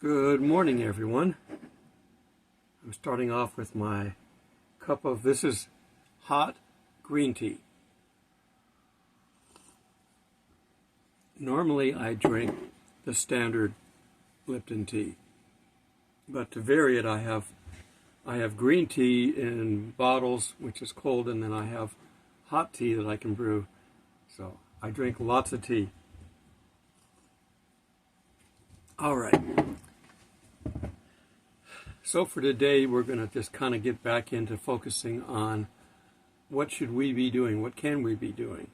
Good morning, everyone. I'm starting off with my cup of, this is hot green tea. Normally I drink the standard Lipton tea, but to vary it I have green tea in bottles, which is cold, and then I have hot tea that I can brew. So I drink lots of tea. All right. So for today, we're going to just kind of get back into focusing on what should we be doing, what can we be doing.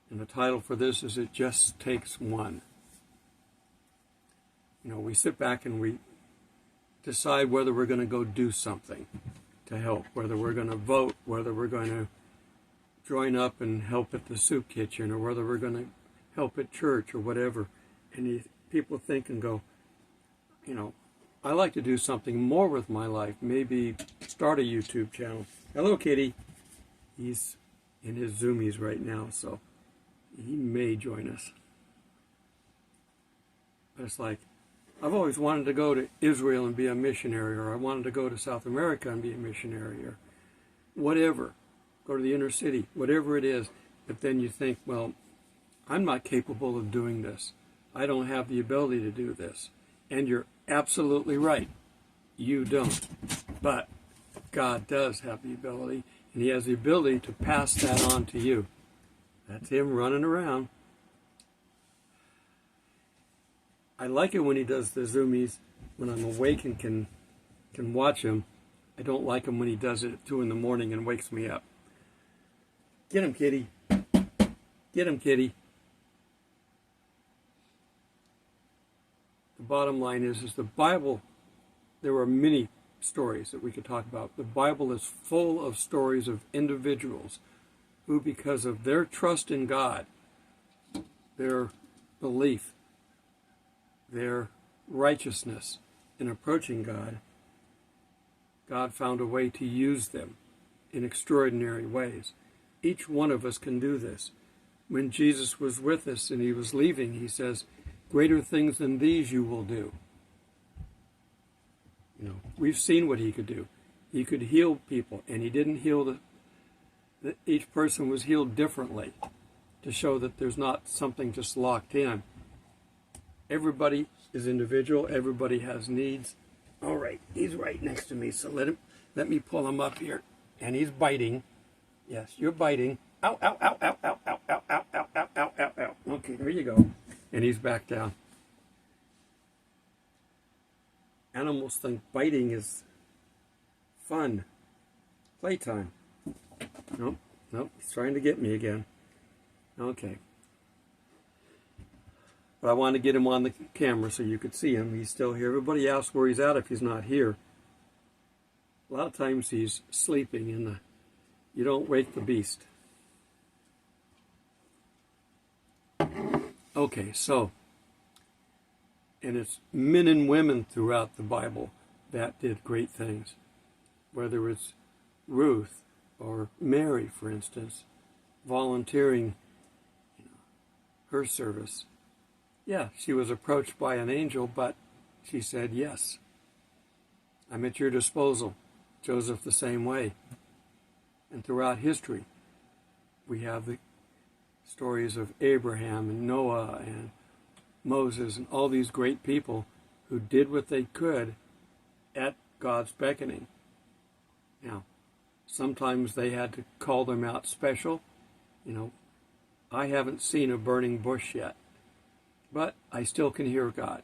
And the title for this is It Just Takes One. You know, we sit back and we decide whether we're going to go do something to help, whether we're going to vote, whether we're going to join up and help at the soup kitchen, or whether we're going to help at church or whatever. And people think and go, you know, I like to do something more with my life. Maybe start a YouTube channel. Hello, Kitty. He's in his Zoomies right now, so he may join us. But it's like, I've always wanted to go to Israel and be a missionary, or I wanted to go to South America and be a missionary, or whatever. Go to the inner city, whatever it is. But then you think, well, I'm not capable of doing this. I don't have the ability to do this. And you're absolutely right. You don't. But God does have the ability, and He has the ability to pass that on to you. That's Him running around. I like it when He does the Zoomies when I'm awake and can watch Him. I don't like Him when He does it at 2 in the morning and wakes me up. Get him, Kitty. Get him, Kitty. The bottom line is the Bible, there are many stories that we could talk about. The Bible is full of stories of individuals who, because of their trust in God, their belief, their righteousness in approaching God, God found a way to use them in extraordinary ways. Each one of us can do this. When Jesus was with us and He was leaving, He says, "Greater things than these you will do." You know, we've seen what He could do. He could heal people, and He didn't heal each person was healed differently to show that there's not something just locked in. Everybody is individual. Everybody has needs. All right, he's right next to me, so let me pull him up here. And he's biting. Yes, you're biting. Ow, ow, ow, ow, ow, ow, ow, ow, ow, ow, ow, ow, ow. Okay, there you go. And he's back down. Animals think biting is fun. Playtime. Nope, he's trying to get me again. Okay. But I want to get him on the camera so you could see him. He's still here. Everybody asks where he's at if he's not here. A lot of times he's sleeping, and you don't wake the beast. Okay, so, and it's men and women throughout the Bible that did great things. Whether it's Ruth or Mary, for instance, volunteering her service. Yeah, she was approached by an angel, but she said, yes, I'm at your disposal. Joseph the same way. And throughout history, we have the stories of Abraham and Noah and Moses and all these great people who did what they could at God's beckoning. Now, sometimes they had to call them out special. You know, I haven't seen a burning bush yet, but I still can hear God.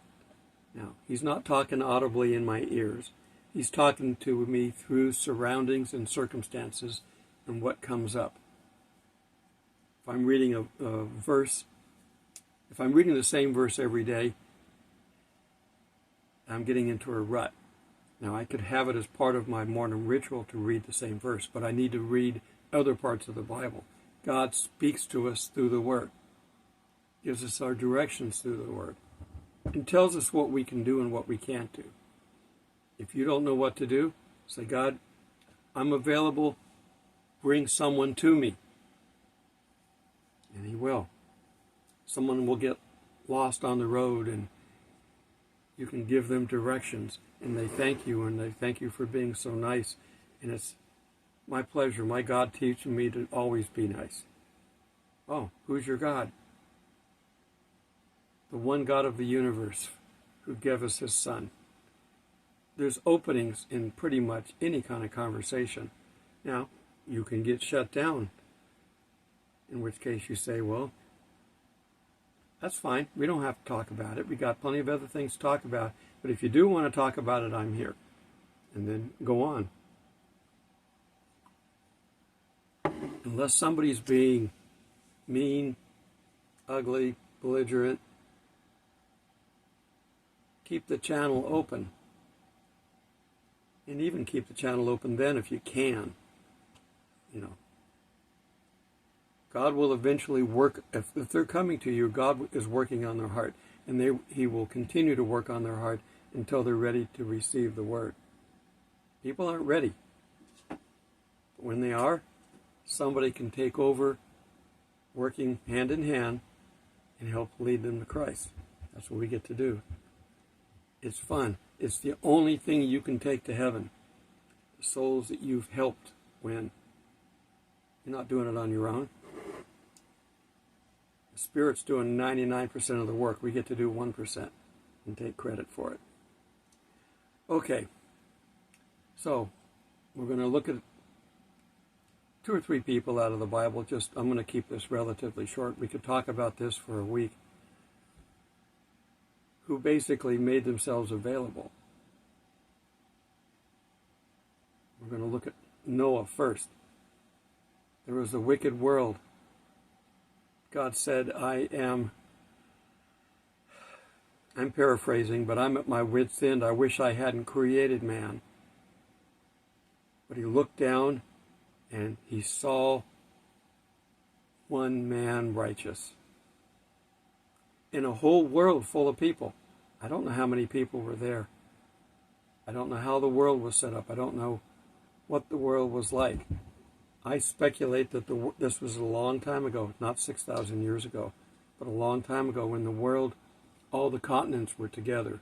Now, He's not talking audibly in my ears. He's talking to me through surroundings and circumstances and what comes up. If I'm reading a verse, if I'm reading the same verse every day, I'm getting into a rut. Now, I could have it as part of my morning ritual to read the same verse, but I need to read other parts of the Bible. God speaks to us through the Word, gives us our directions through the Word, and tells us what we can do and what we can't do. If you don't know what to do, say, God, I'm available. Bring someone to me. And He will. Someone will get lost on the road, and You can give them directions, and they thank you, and they thank you for being so nice. And it's my pleasure, my God teaching me to always be nice. Oh, who's your God? The one God of the universe who gave us his Son. There's openings in pretty much any kind of conversation. Now, you can get shut down, in which case you say, well, that's fine. We don't have to talk about it. We got plenty of other things to talk about. But if you do want to talk about it, I'm here. And then go on. Unless somebody's being mean, ugly, belligerent, keep the channel open. And even keep the channel open then if you can. You know. God will eventually work. If they're coming to you, God is working on their heart. And he will continue to work on their heart until they're ready to receive the word. People aren't ready. But when they are, somebody can take over, working hand in hand, and help lead them to Christ. That's what we get to do. It's fun. It's the only thing you can take to heaven. The souls that you've helped win. You're not doing it on your own. The Spirit's doing 99% of the work. We get to do 1% and take credit for it. Okay. So, we're going to look at 2 or 3 people out of the Bible. I'm going to keep this relatively short. We could talk about this for a week. Who basically made themselves available. We're going to look at Noah first. There was a wicked world. God said, I'm paraphrasing, but I'm at my wit's end. I wish I hadn't created man. But he looked down and he saw one man righteous. In a whole world full of people. I don't know how many people were there. I don't know how the world was set up. I don't know what the world was like. I speculate that this was a long time ago, not 6,000 years ago, but a long time ago when the world, all the continents were together.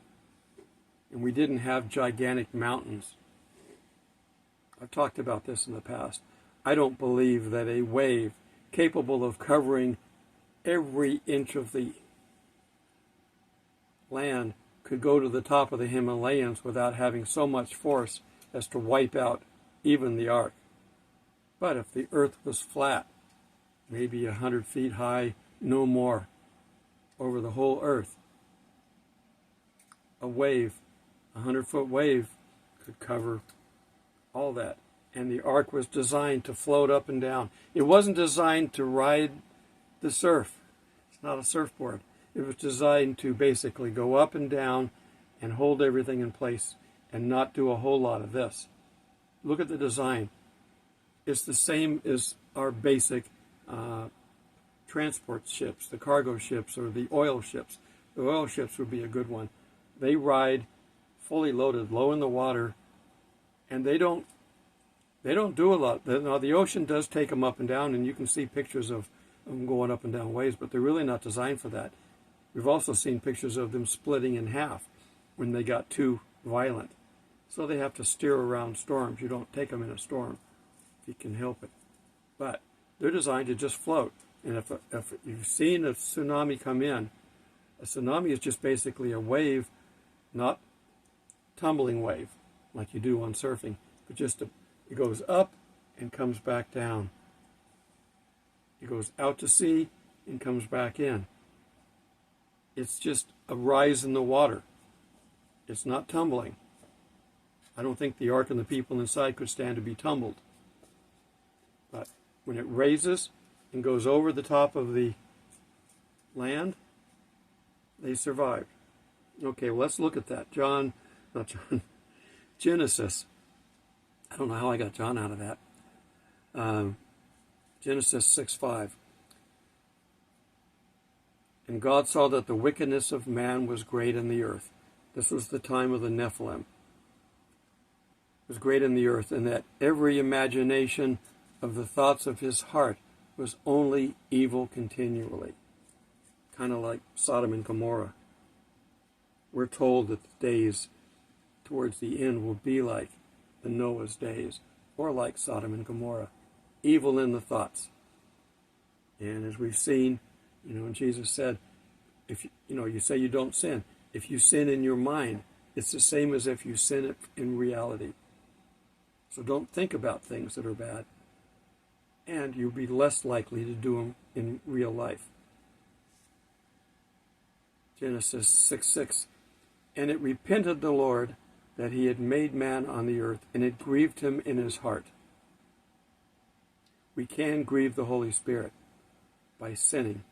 And we didn't have gigantic mountains. I've talked about this in the past. I don't believe that a wave capable of covering every inch of the land could go to the top of the Himalayas without having so much force as to wipe out even the ark. But if the earth was flat, maybe 100 feet high, no more, over the whole earth, a wave, 100-foot wave, could cover all that. And the ark was designed to float up and down. It wasn't designed to ride the surf. It's not a surfboard. It was designed to basically go up and down and hold everything in place and not do a whole lot of this. Look at the design. It's the same as our basic transport ships, the cargo ships or the oil ships. The oil ships would be a good one. They ride fully loaded, low in the water, and they don't do a lot. Now, the ocean does take them up and down, and you can see pictures of them going up and down waves, but they're really not designed for that. We've also seen pictures of them splitting in half when they got too violent. So they have to steer around storms. You don't take them in a storm if you can help it. But they're designed to just float. And if you've seen a tsunami come in, a tsunami is just basically a wave, not tumbling wave like you do on surfing, but just it goes up and comes back down. It goes out to sea and comes back in. It's just a rise in the water. It's not tumbling. I don't think the ark and the people inside could stand to be tumbled. But when it raises and goes over the top of the land, they survive. Okay, well, let's look at that. Genesis. I don't know how I got John out of that. Genesis 6:5. And God saw that the wickedness of man was great in the earth. This was the time of the Nephilim. It was great in the earth, and that every imagination of the thoughts of his heart was only evil continually. Kind of like Sodom and Gomorrah. we're told that the days towards the end will be like the Noah's days, or like Sodom and Gomorrah, evil in the thoughts. And as we've seen, and Jesus said, if you say you don't sin. If you sin in your mind, it's the same as if you sin it in reality. So don't think about things that are bad, and you'll be less likely to do them in real life. Genesis 6:6. And it repented the Lord that he had made man on the earth, and it grieved him in his heart. We can grieve the Holy Spirit by sinning.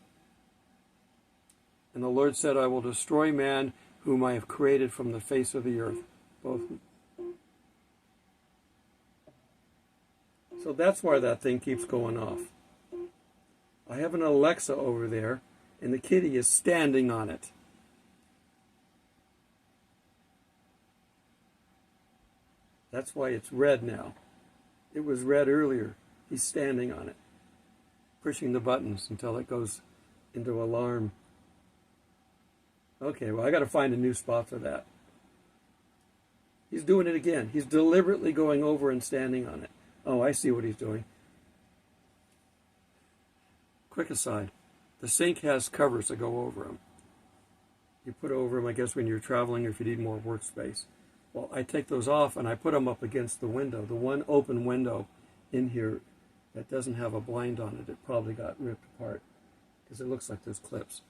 And the Lord said, I will destroy man whom I have created from the face of the earth. So that's why that thing keeps going off. I have an Alexa over there, and the kitty is standing on it. That's why it's red now. It was red earlier. He's standing on it, pushing the buttons until it goes into alarm. Okay, well, I got to find a new spot for that. He's doing it again. He's deliberately going over and standing on it. Oh, I see what he's doing. Quick aside. The sink has covers that go over them. You put over them, I guess, when you're traveling or if you need more workspace. Well, I take those off and I put them up against the window. The one open window in here that doesn't have a blind on it, it probably got ripped apart because it looks like there's clips.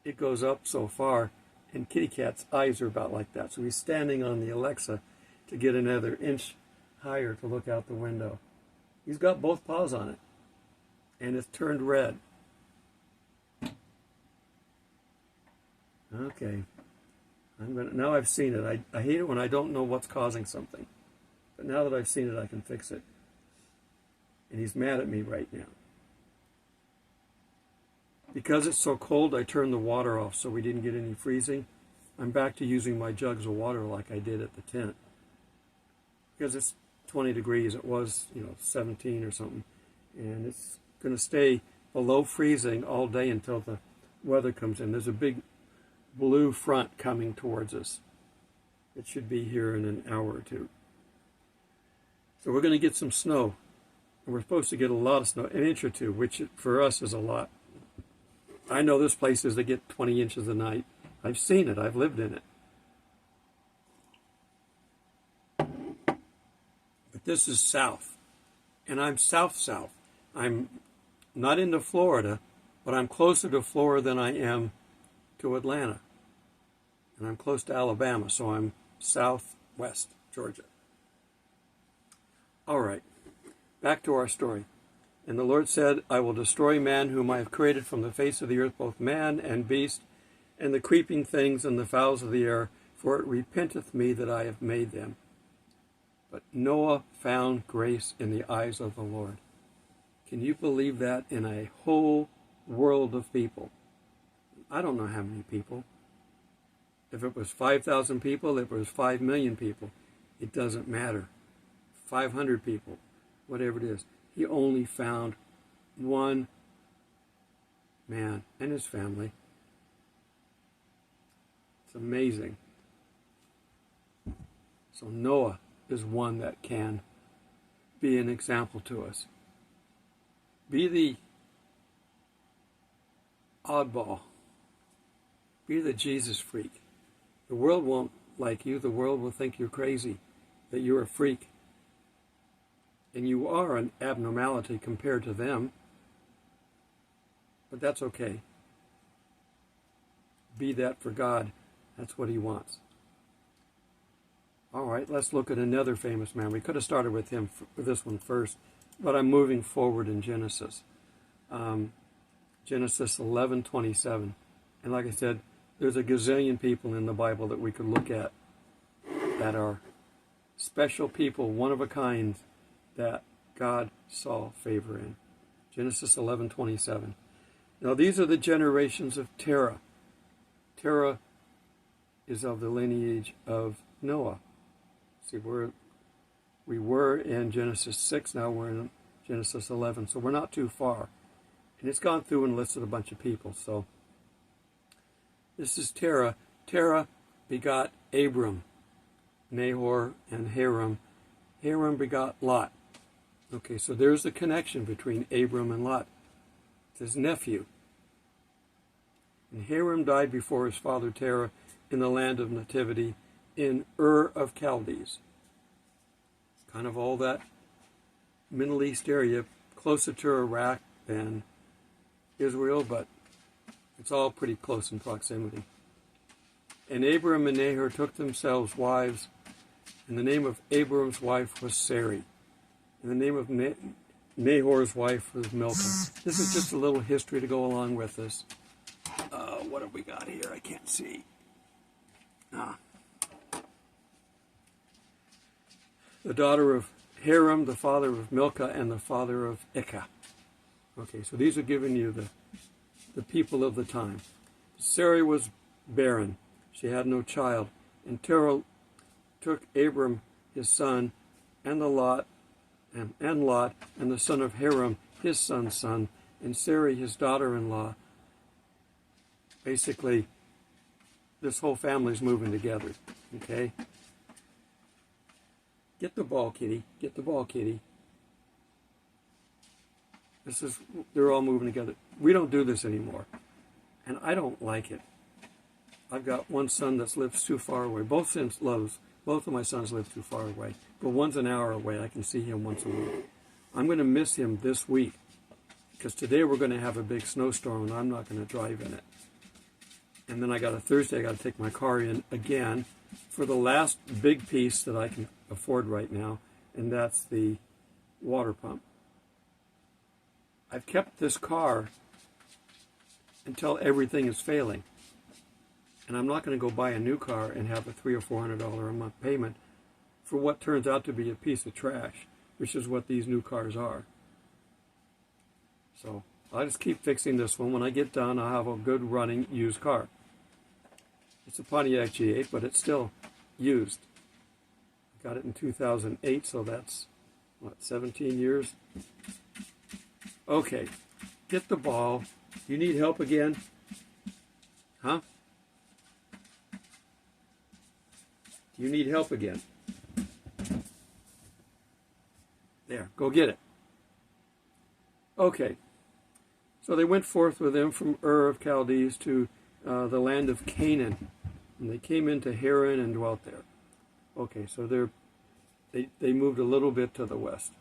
It goes up so far, and Kitty Cat's eyes are about like that. So he's standing on the Alexa to get another inch higher to look out the window. He's got both paws on it, and it's turned red. Okay. Now I've seen it. I hate it when I don't know what's causing something. But now that I've seen it, I can fix it. And he's mad at me right now. Because it's so cold, I turned the water off so we didn't get any freezing. I'm back to using my jugs of water like I did at the tent. Because it's 20 degrees. It was, 17 or something. And it's going to stay below freezing all day until the weather comes in. There's a big blue front coming towards us. It should be here in an hour or two. So we're going to get some snow. And we're supposed to get a lot of snow, an inch or two, which for us is a lot. I know there's places that get 20 inches a night. I've seen it. I've lived in it. But this is south. And I'm south-south. I'm not into Florida, but I'm closer to Florida than I am to Atlanta. And I'm close to Alabama, so I'm southwest Georgia. All right. Back to our story. And the Lord said, I will destroy man whom I have created from the face of the earth, both man and beast, and the creeping things and the fowls of the air, for it repenteth me that I have made them. But Noah found grace in the eyes of the Lord. Can you believe that in a whole world of people? I don't know how many people. If it was 5,000 people, if it was 5 million people, it doesn't matter. 500 people, whatever it is. He only found one man and his family. It's amazing. So Noah is one that can be an example to us. Be the oddball. Be the Jesus freak. The world won't like you. The world will think you're crazy, that you're a freak. And you are an abnormality compared to them. But that's okay. Be that for God. That's what he wants. All right, let's look at another famous man. We could have started with him, with this one first, but I'm moving forward in Genesis. Genesis 11:27. And like I said, there's a gazillion people in the Bible that we could look at that are special people, one of a kind, that God saw favor in. Genesis 11:27. Now these are the generations of Terah. Terah is of the lineage of Noah. See, we were in Genesis 6, now we're in Genesis 11, so we're not too far. And it's gone through and listed a bunch of people. So this is Terah, Terah begot Abram, Nahor, and Haran. Haran begot Lot. Okay, so there's the connection between Abram and Lot. It's his nephew. And Haran died before his father Terah in the land of nativity in Ur of Chaldees. Kind of all that Middle East area, closer to Iraq than Israel, but it's all pretty close in proximity. And Abram and Nahor took themselves wives, and the name of Abram's wife was Sarai, and the name of Nahor's wife was Milcah. This is just a little history to go along with this. What have we got here? I can't see. The daughter of Haran, the father of Milcah, and the father of Ikah. Okay, so these are giving you the people of the time. Sarai was barren. She had no child. And Terah took Abram, his son, and Lot, and the son of Haran, his son's son, and Sarai, his daughter-in-law. Basically, this whole family's moving together, okay? Get the ball, kitty. Get the ball, kitty. They're all moving together. We don't do this anymore, and I don't like it. I've got one son that lives too far away. Both of my sons live too far away, but one's an hour away. I can see him once a week. I'm going to miss him this week, because today we're going to have a big snowstorm, and I'm not going to drive in it. And then Thursday I got to take my car in again for the last big piece that I can afford right now, and that's the water pump. I've kept this car until everything is failing. And I'm not going to go buy a new car and have a $300 or $400 a month payment for what turns out to be a piece of trash, which is what these new cars are. So I'll just keep fixing this one. When I get done, I'll have a good running used car. It's a Pontiac G8, but it's still used. I got it in 2008, so that's, 17 years? Okay, get the ball. You need help again? Huh? Do you need help again? There, go get it. Okay, so they went forth with him from Ur of Chaldees to the land of Canaan, and they came into Haran and dwelt there. Okay, so they moved a little bit to the west.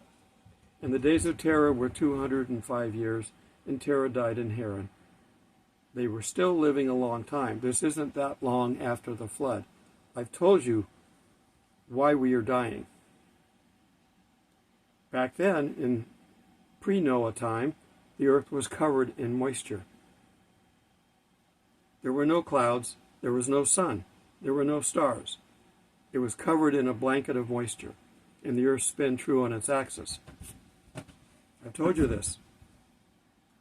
And the days of Terah were 205 years, and Terah died in Haran. They were still living a long time. This isn't that long after the flood. I've told you why we are dying. Back then, in pre-Noah time, the earth was covered in moisture. There were no clouds, there was no sun, there were no stars. It was covered in a blanket of moisture, and the earth spun true on its axis. I've told you this.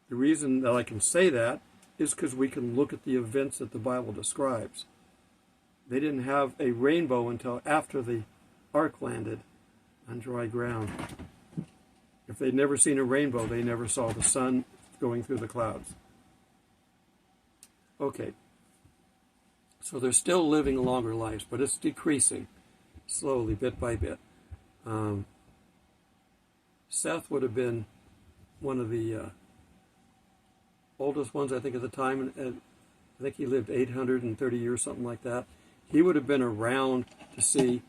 The reason that I can say that is because we can look at the events that the Bible describes. They didn't have a rainbow until after the ark landed on dry ground. If they'd never seen a rainbow, they never saw the sun going through the clouds. Okay. So they're still living longer lives, but it's decreasing slowly, bit by bit. Seth would have been one of the oldest ones, I think, at the time. And I think he lived 830 years, something like that. He would have been around to see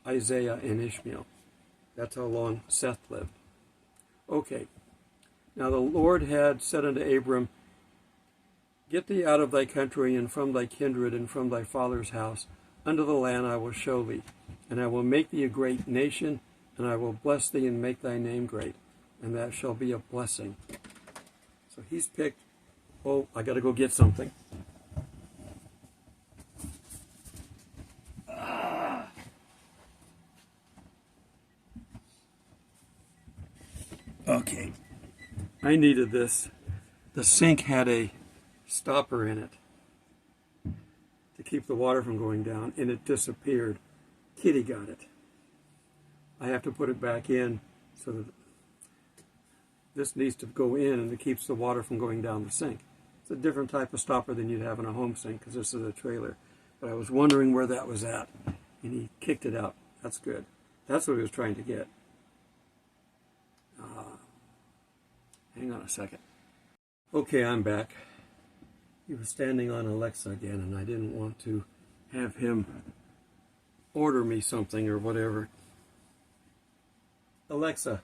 Isaiah and Ishmael. That's how long Seth lived. Okay. Now the Lord had said unto Abram, Get thee out of thy country, and from thy kindred, and from thy father's house, unto the land I will show thee. And I will make thee a great nation, and I will bless thee and make thy name great, and that shall be a blessing. So he's picked, I got to go get something. Okay, I needed this. The sink had a stopper in it to keep the water from going down, and it disappeared. Kitty got it. I have to put it back in so that this needs to go in, and it keeps the water from going down the sink. It's a different type of stopper than you'd have in a home sink, because this is a trailer. But I was wondering where that was at, and he kicked it out. That's good. That's what he was trying to get. Hang on a second. Okay, I'm back. He was standing on Alexa again, and I didn't want to have him order me something or whatever. Alexa,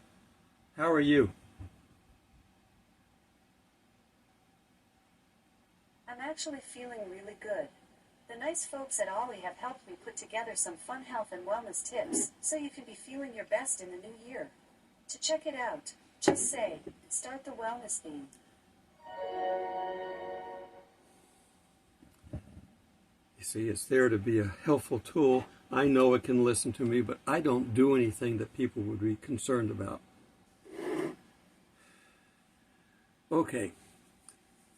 how are you? I'm actually feeling really good. The nice folks at Ollie have helped me put together some fun health and wellness tips so you can be feeling your best in the new year. To check it out, just say, start the wellness theme. You see, it's there to be a helpful tool. I know it can listen to me, but I don't do anything that people would be concerned about. Okay,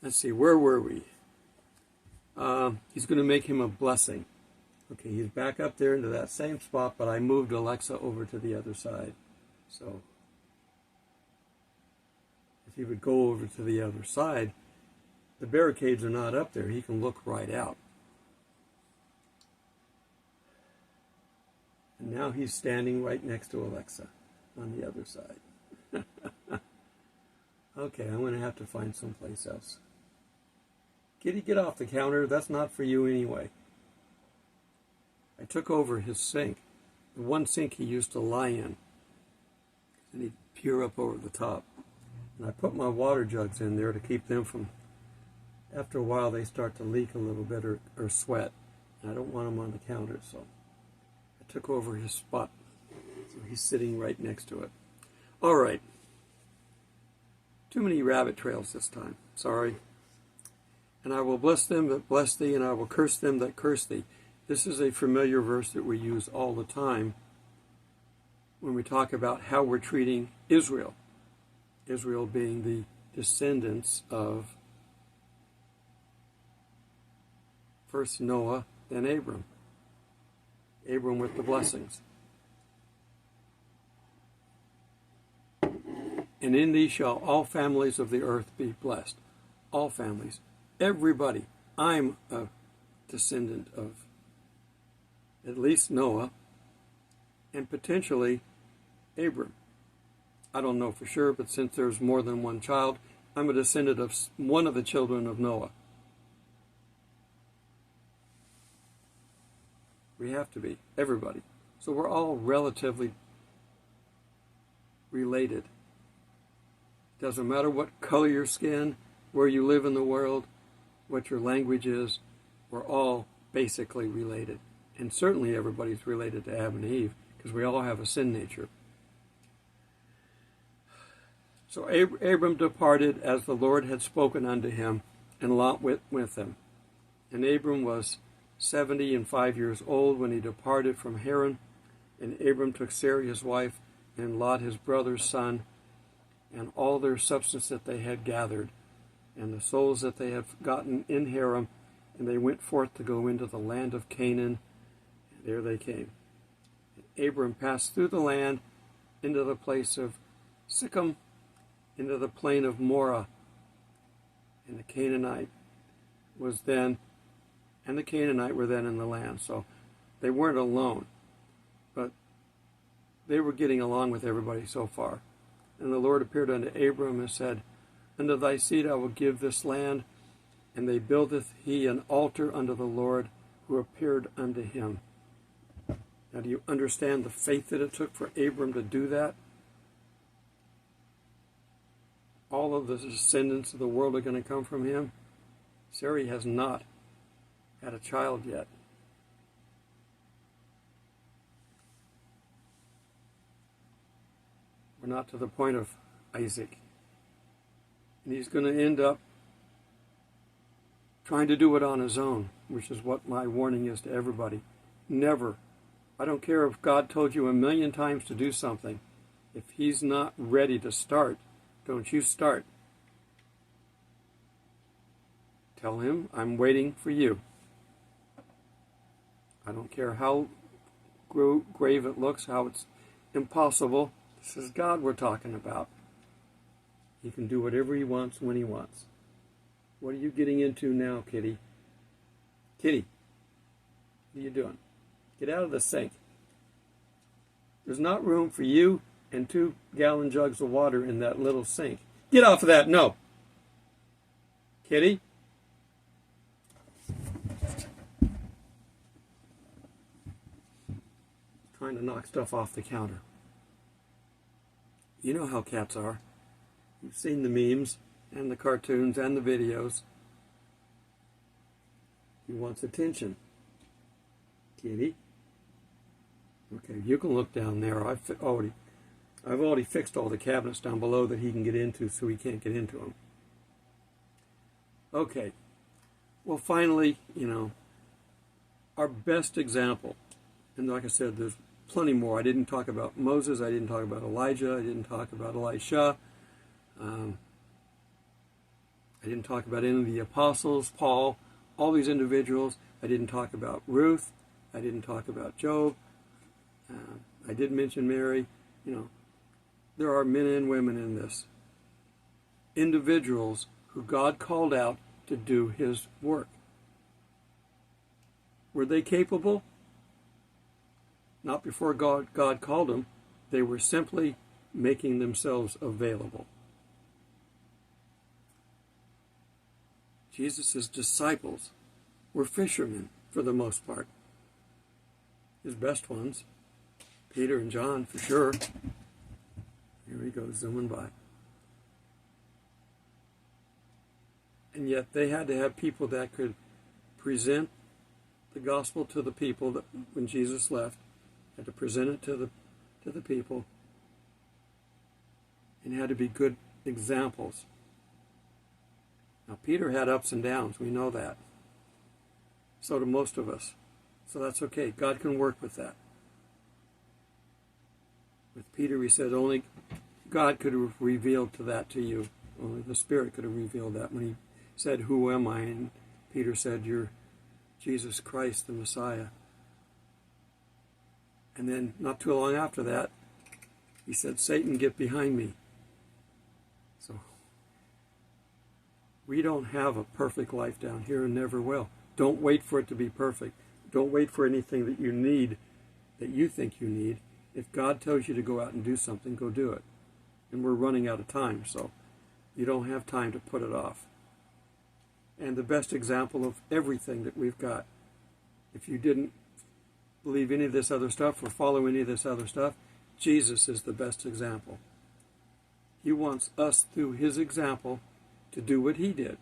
let's see, where were we? He's going to make him a blessing. Okay, he's back up there into that same spot, but I moved Alexa over to the other side. So if he would go over to the other side, the barricades are not up there. He can look right out. And now he's standing right next to Alexa on the other side. Okay, I'm going to have to find someplace else. Kitty, get off the counter. That's not for you anyway. I took over his sink, the one sink he used to lie in, and he'd peer up over the top. And I put my water jugs in there to keep them from, after a while they start to leak a little bit or sweat. And I don't want them on the counter, so I took over his spot. So he's sitting right next to it. All right. Too many rabbit trails this time. Sorry. And I will bless them that bless thee, and I will curse them that curse thee. This is a familiar verse that we use all the time when we talk about how we're treating Israel. Israel being the descendants of first Noah, then Abram. Abram with the blessings. And in thee shall all families of the earth be blessed. All families. Everybody. I'm a descendant of at least Noah and potentially Abram. I don't know for sure, but since there's more than one child, I'm a descendant of one of the children of Noah. We have to be. Everybody. So we're all relatively related. Doesn't matter what color your skin, where you live in the world, what your language is, we're all basically related. And certainly everybody's related to Adam and Eve, because we all have a sin nature. So Abram departed as the Lord had spoken unto him, and Lot went with him. And Abram was 75 years old when he departed from Haran. And Abram took Sarai his wife, and Lot his brother's son, and all their substance that they had gathered, and the souls that they had gotten in Haran, and they went forth to go into the land of Canaan. And there they came. And Abram passed through the land into the place of Sichem, into the plain of Morah. And the Canaanite were then in the land. So they weren't alone, but they were getting along with everybody so far. And the Lord appeared unto Abram and said, Unto thy seed I will give this land. And they buildeth he an altar unto the Lord who appeared unto him. Now, do you understand the faith that it took for Abram to do that? All of the descendants of the world are going to come from him. Sarai has not had a child yet. We're not to the point of Isaac. And he's going to end up trying to do it on his own, which is what my warning is to everybody. Never. I don't care if God told you 1,000,000 times to do something. If he's not ready to start, don't you start. Tell him, I'm waiting for you. I don't care how grave it looks, how it's impossible. This is God we're talking about. He can do whatever he wants when he wants. What are you getting into now, Kitty? Kitty. What are you doing? Get out of the sink. There's not room for you and 2-gallon jugs of water in that little sink. Get off of that. No. Kitty? Trying to knock stuff off the counter. You know how cats are. You've seen the memes and the cartoons and the videos. He wants attention. Kitty? Okay, you can look down there. I've already fixed all the cabinets down below that he can get into, so he can't get into them. Okay. Well, finally, our best example, and like I said, there's plenty more. I didn't talk about Moses. I didn't talk about Elijah. I didn't talk about Elisha. I didn't talk about any of the apostles, Paul, all these individuals. I didn't talk about Ruth. I didn't talk about Job. I did mention Mary. There are men and women in this. Individuals who God called out to do his work. Were they capable? Not before God called them. They were simply making themselves available. Jesus' disciples were fishermen for the most part. His best ones. Peter and John, for sure. Here he goes, zooming by. And yet they had to have people that could present the gospel to the people that when Jesus left, had to present it to the people, and had to be good examples. Now Peter had ups and downs, we know that. So do most of us. So that's okay. God can work with that. With Peter, he said only God could have revealed that to you. Only the Spirit could have revealed that. When he said, "Who am I?" and Peter said, "You're Jesus Christ, the Messiah." And then not too long after that, he said, "Satan, get behind me." So we don't have a perfect life down here and never will. Don't wait for it to be perfect. Don't wait for anything that you need, that you think you need. If God tells you to go out and do something, go do it. And we're running out of time, so you don't have time to put it off. And the best example of everything that we've got, if you didn't believe any of this other stuff or follow any of this other stuff, Jesus is the best example. He wants us, through his example, to do what he did.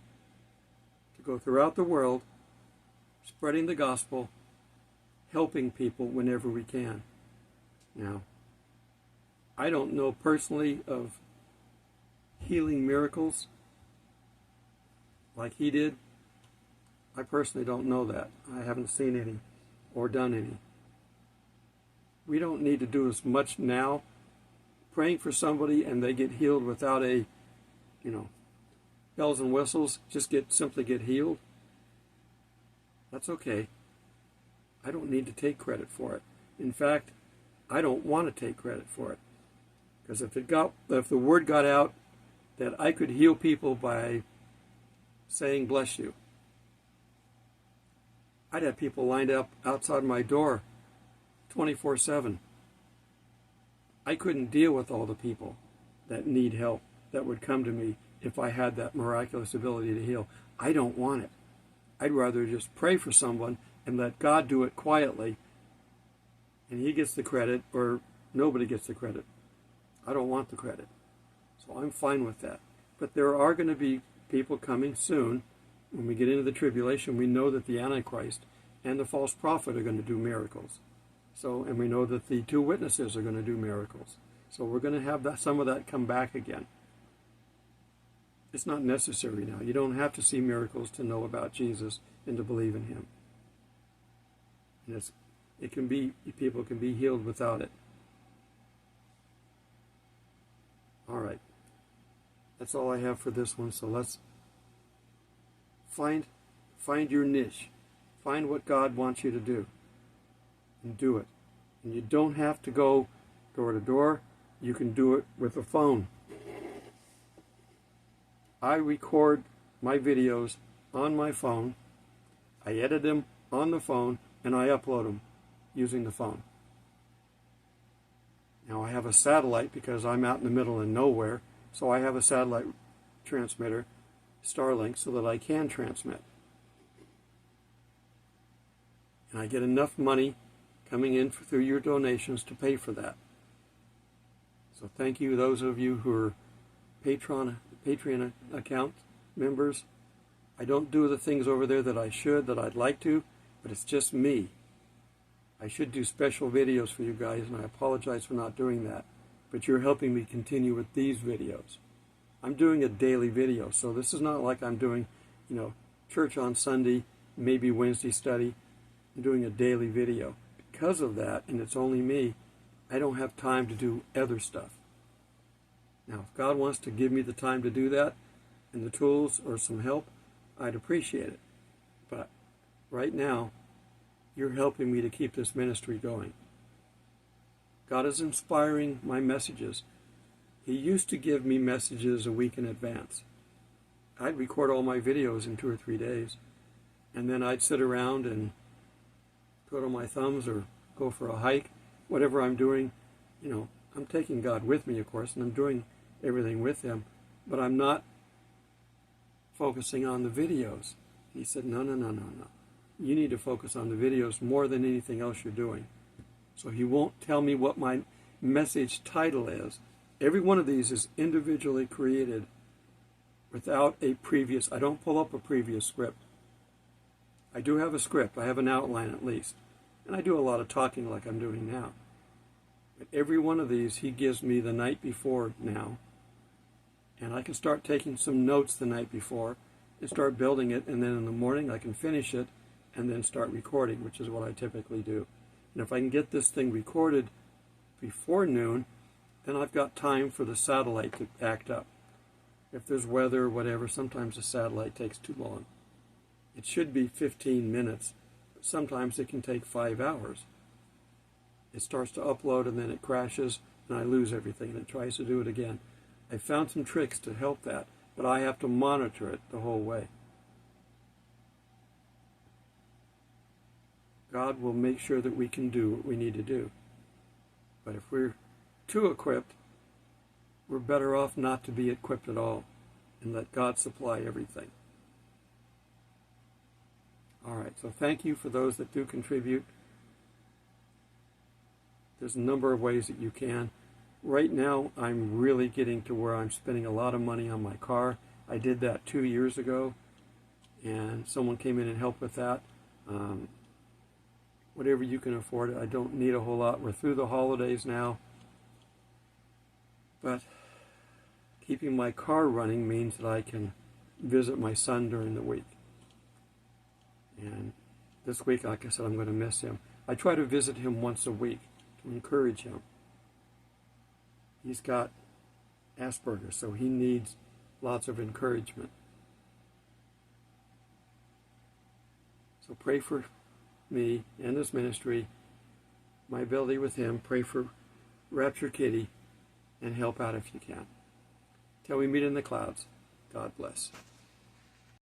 To go throughout the world, spreading the gospel, helping people whenever we can. Now, I don't know personally of healing miracles like he did. I personally don't know that. I haven't seen any or done any. We don't need to do as much now praying for somebody and they get healed without a, bells and whistles, just simply get healed. That's okay. I don't need to take credit for it. In fact, I don't want to take credit for it. Because if the word got out that I could heal people by saying bless you, I'd have people lined up outside my door 24/7. I couldn't deal with all the people that need help that would come to me if I had that miraculous ability to heal. I don't want it. I'd rather just pray for someone and let God do it quietly, and he gets the credit, or nobody gets the credit. I don't want the credit. So I'm fine with that. But there are going to be people coming soon. When we get into the tribulation, we know that the Antichrist and the false prophet are going to do miracles. And we know that the 2 witnesses are going to do miracles. So we're going to have some of that come back again. It's not necessary now. You don't have to see miracles to know about Jesus and to believe in him. And people can be healed without it. All right. That's all I have for this one. So let's find your niche. Find what God wants you to do. And do it. And you don't have to go door to door. You can do it with a phone. I record my videos on my phone. I edit them on the phone. and I upload them using the phone. Now I have a satellite because I'm out in the middle of nowhere, so I have a satellite transmitter, Starlink, so that I can transmit. And I get enough money coming in through your donations to pay for that. So thank you, those of you who are Patreon account members. I don't do the things over there that I should, that I'd like to, but it's just me. I should do special videos for you guys, and I apologize for not doing that. But you're helping me continue with these videos. I'm doing a daily video, so this is not like I'm doing, church on Sunday, maybe Wednesday study. I'm doing a daily video. Because of that, and it's only me, I don't have time to do other stuff. Now, if God wants to give me the time to do that, and the tools or some help, I'd appreciate it. But right now, you're helping me to keep this ministry going. God is inspiring my messages. He used to give me messages a week in advance. I'd record all my videos in 2 or 3 days, and then I'd sit around and twiddle my thumbs or go for a hike, whatever I'm doing. I'm taking God with me, of course, and I'm doing everything with Him, but I'm not focusing on the videos. He said, no. You need to focus on the videos more than anything else you're doing. So He won't tell me what my message title is. Every one of these is individually created without a previous, I don't pull up a previous script. I do have a script. I have an outline at least. And I do a lot of talking like I'm doing now. But every one of these He gives me the night before now. And I can start taking some notes the night before and start building it. And then in the morning I can finish it and then start recording, which is what I typically do. And if I can get this thing recorded before noon, then I've got time for the satellite to act up. If there's weather or whatever, sometimes the satellite takes too long. It should be 15 minutes, but sometimes it can take 5 hours. It starts to upload and then it crashes and I lose everything and it tries to do it again. I found some tricks to help that, but I have to monitor it the whole way. God will make sure that we can do what we need to do. But if we're too equipped, we're better off not to be equipped at all and let God supply everything. All right, so thank you for those that do contribute. There's a number of ways that you can. Right now, I'm really getting to where I'm spending a lot of money on my car. I did that 2 years ago, and someone came in and helped with that. Whatever you can afford, I don't need a whole lot. We're through the holidays now. But keeping my car running means that I can visit my son during the week. And this week, like I said, I'm going to miss him. I try to visit him once a week to encourage him. He's got Asperger's, so he needs lots of encouragement. So pray for me and this ministry, my ability with him. Pray for Rapture Kitty, and help out if you can. Till we meet in the clouds, God bless.